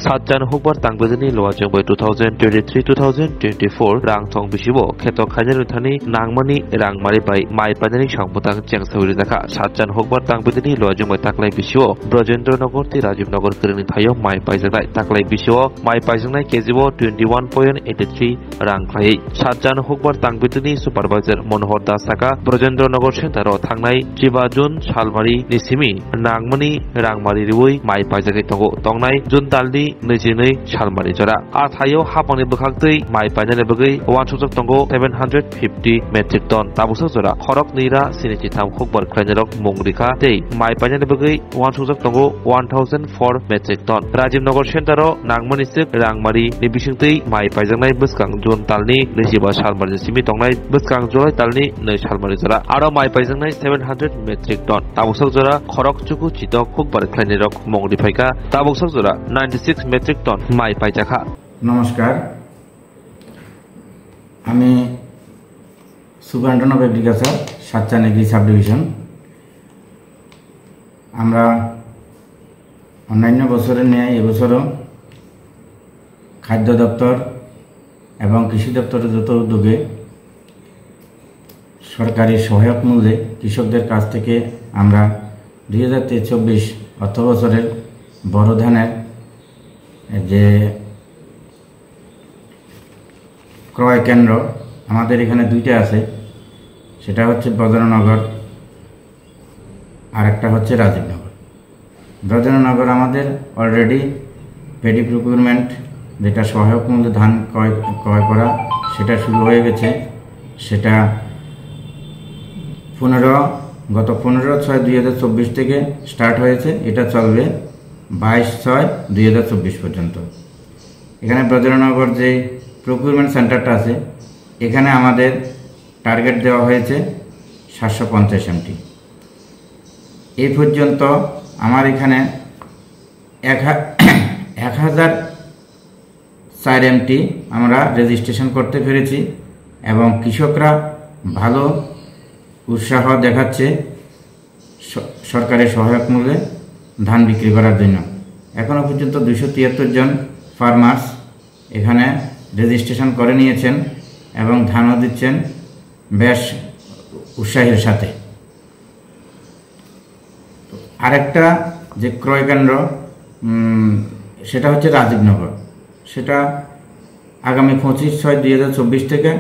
সাতজান হুকবার তাংবেদনি লোয়াজং বই 2023-2024 রাং থং বিশিবো খেত খাইজানি Thani নাংমানি রাংমারি by my পাইজানি সংবতাং চেংসাউরি দেখা সাতজান হুকবার তাংবেদনি লোয়াজং বই তাকলাই বিশিও ব্রজেন্দ্রনগর তি রাজীবনগর কিরনি থাইও মাই পাইজানাই তাকলাই বিশিও মাই পাইজানাই কেজিবো 21.83 রাং খাই সাতজান হুকবার তাংবেদনি সুপারভাইজার মনোহর দাস থাকা ব্রজেন্দ্রনগর সেন্টারও থাংনাই 3 जुन सालमारी निसिमी नांगमनी रांगमारी रिवै माइ पाइजाखै तंगो तंगनाय जुन तालनि 22 सालमारी जरा आथायो हापंनि बखाक्तै माइ पाइजानि बगै वानसुजक तंगो 750 मेट्रिक टन ताबुसक जरा खरक नीरा सिनिचि थाम खकबर ख्लाइनरक मुंगरिखा तै माइ पाइजानि बगै वानसुजक तंगो 1004 मेट्रिक टन राजीवनगर सेन्टारो नांगमनी सिक रांगमारी नि बिसिंतै माइ पाइजांनाय बसकां जुन तालनि 25 सालमारी सिमि तंगनाय बसकां जुलाइ तालनि 2 सालमारी जरा आरो माइ पाइजांनाय 700 मेट्रिक टन ताबुसक जरा खरक चुकु चितक खकबर ख्लाइनरक मुंगरिफाइका ताबुसक जरा 96 मेट्रिक टन माइ पाइजाखा। नमस्कार, আমি সুপারিনটেন্ডেন্ট অফ এগ্রিকালচার সাতচান এগ্রি সাব ডিভিশন। আমরা অন্যান্য বছরের ন্যায় এবছরও খাদ্য দপ্তর এবং কৃষি দপ্তরের যৌথ উদ্যোগে সরকারি সহায়ক মূল্যে কৃষকদের কাছ থেকে আমরা 2023-24 অর্থ বছরের বড় ধানের যে ক্রয় কেন্দ্র আমাদের এখানে দুইটা আছে, সেটা হচ্ছে ব্রজেন্দ্রনগর আর একটা হচ্ছে রাজীবনগর। ব্রজেন্দ্রনগর আমাদের অলরেডি পেডি প্রকিউরমেন্ট, যেটা সহায়ক মূল্যে ধান ক্রয় করা, সেটা শুরু হয়ে গেছে। সেটা গত 15/6/2024 থেকে স্টার্ট হয়েছে। এটা চলবে 22/6/2024 পর্যন্ত। এখানে ব্রজেন্দ্রনগর যে প্রকিউরমেন্ট সেন্টারটা আছে, এখানে আমাদের টার্গেট দেওয়া হয়েছে 750 MT। এই পর্যন্ত আমার এখানে 1004 MT আমরা রেজিস্ট্রেশন করতে পেরেছি এবং কৃষকরা ভালো উৎসাহ দেখাচ্ছে সরকারি সহায়ক মূল্যে ধান বিক্রি করার জন্য। এখনও পর্যন্ত 273 জন ফার্মার্স এখানে রেজিস্ট্রেশন করে নিয়েছেন এবং ধানও দিচ্ছেন বেশ উৎসাহের সাথে। আরেকটা যে ক্রয় কেন্দ্র, সেটা হচ্ছে রাজীবনগর। সেটা আগামী 25/6/2024 থেকে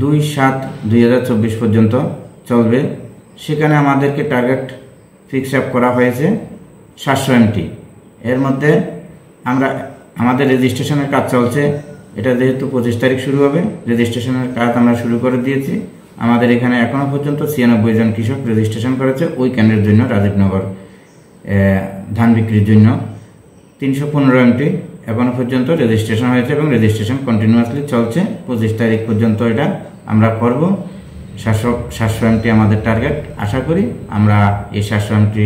2/7/2024 পর্যন্ত চলবে। সেখানে আমাদেরকে টার্গেট ফিক্স আপ করা হয়েছে 700 MT। এর মধ্যে আমাদের রেজিস্ট্রেশনের কাজ চলছে। এটা যেহেতু 25 তারিখ শুরু হবে, রেজিস্ট্রেশনের কাজ আমরা শুরু করে দিয়েছি। আমাদের এখানে এখনও পর্যন্ত 96 জন কৃষক রেজিস্ট্রেশন করেছে ওই কেন্দ্রের জন্য, রাজীবনগর ধান বিক্রির জন্য। 315 MT এখনও পর্যন্ত রেজিস্ট্রেশন হয়েছে এবং রেজিস্ট্রেশন কন্টিনিউয়াসলি চলছে। 25 তারিখ পর্যন্ত এটা আমরা করব। 700 MT আমাদের টার্গেট। আশা করি আমরা এই 700 MT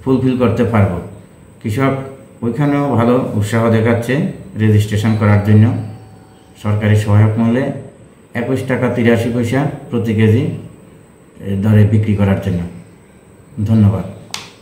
ফুলফিল করতে পারব। কৃষক ওইখানেও ভালো উৎসাহ দেখাচ্ছে রেজিস্ট্রেশন করার জন্য। সরকারি সহায়ক মূল্যে 21 টাকা 83 পয়সা প্রতি কেজি দরে বিক্রি করার জন্য। ধন্যবাদ।